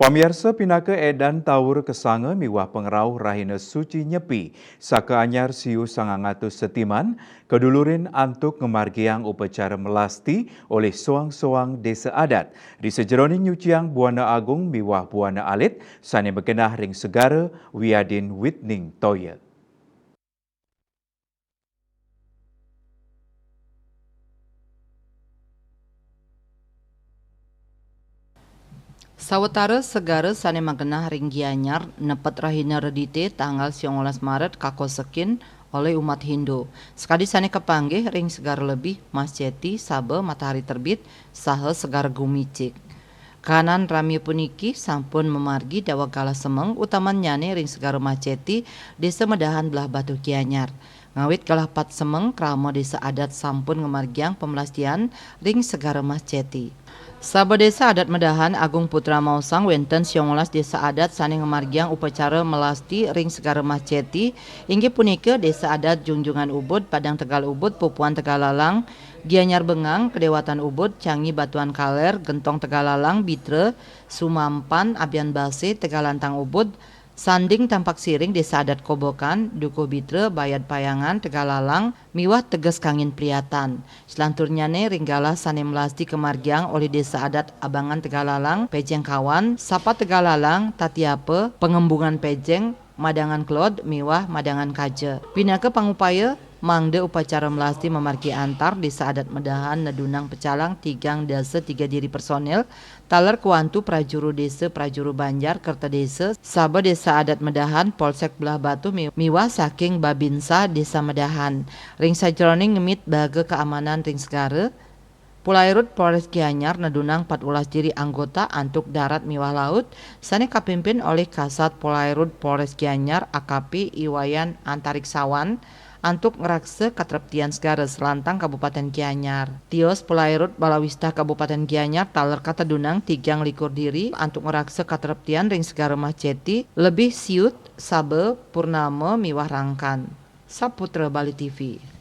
Pamirsa pinaka edan tawur kesanga miwah pengerau rahina suci nyepi saka anyar siu 900 setiman kedulurin antuk ngemargiang upacara melasti oleh soang-soang desa adat di sejeroning nyuciang Buana Agung miwah Buana Alit sane bekenah ring segara Wiadin Witning Toya. Sawetara segara sane magenah ring Gianyar nepet rahina redite tanggal 19 Maret kakosekin oleh umat Hindu. Sekadi sane kepanggih ring segara lebih Mas Ceti sabe matahari terbit saha segara gumicik. Kanan rami puniki sampun memargi dawa kala semeng utamanyane ring segara Mas Ceti desa Medahan belah Batu Gianyar. Ngawit kalah pat semeng krama desa adat sampun ngemargiang pemelastian ring segara Mas Ceti. Saba desa adat Medahan Agung Putra Mausang wenten 19 desa adat sane ngemargiang upacara melasti ring segara Mas Ceti inggih punika desa adat Junjungan Ubud Padang Tegal Ubud Pupuan Tegalalang Gianyar Bengang Kedewatan Ubud Cangi Batuan Kaler Gentong Tegalalang Bitre Sumampan Abian Base Tegalantang Ubud Sanding Tampak Siring Desa Adat Kobokan, Dukuh Bitre, Bayad Payangan, Tegalalang, miwah Teges Kangin Priatan. Selanturnyane ringgala sane melasti kemargiang oleh Desa Adat Abangan Tegalalang, Pejeng Kawan, Sapa Tegalalang, Tatiape, Pengembungan Pejeng, Madangan Klod, miwah Madangan Kaje. Pinaka pangupaya mangde upacara melasti memargi antar desa adat Medahan Nedunang Pecalang tigang desa 3 diri personel taler kuantu prajuru desa prajuru Banjar kerta desa saba desa adat Medahan Polsek Belah Batu miwah saking Babinsa desa Medahan ring sajroning ngemit baga keamanan ring segara Pulairut Polres Gianyar Nedunang 14 diri anggota antuk darat miwah laut sane kapimpin oleh Kasat Pulairut Polres Gianyar AKP Iwayan Antariksawan antuk ngerakse katreptian segara selantang Kabupaten Gianyar. Tios Pulairut Balawista Kabupaten Gianyar taler kata dunang 3 likur diri antuk ngerakse katreptian ring segara Mas Ceti lebih siut sabe purnama miwah rangkan. Saputra Bali TV.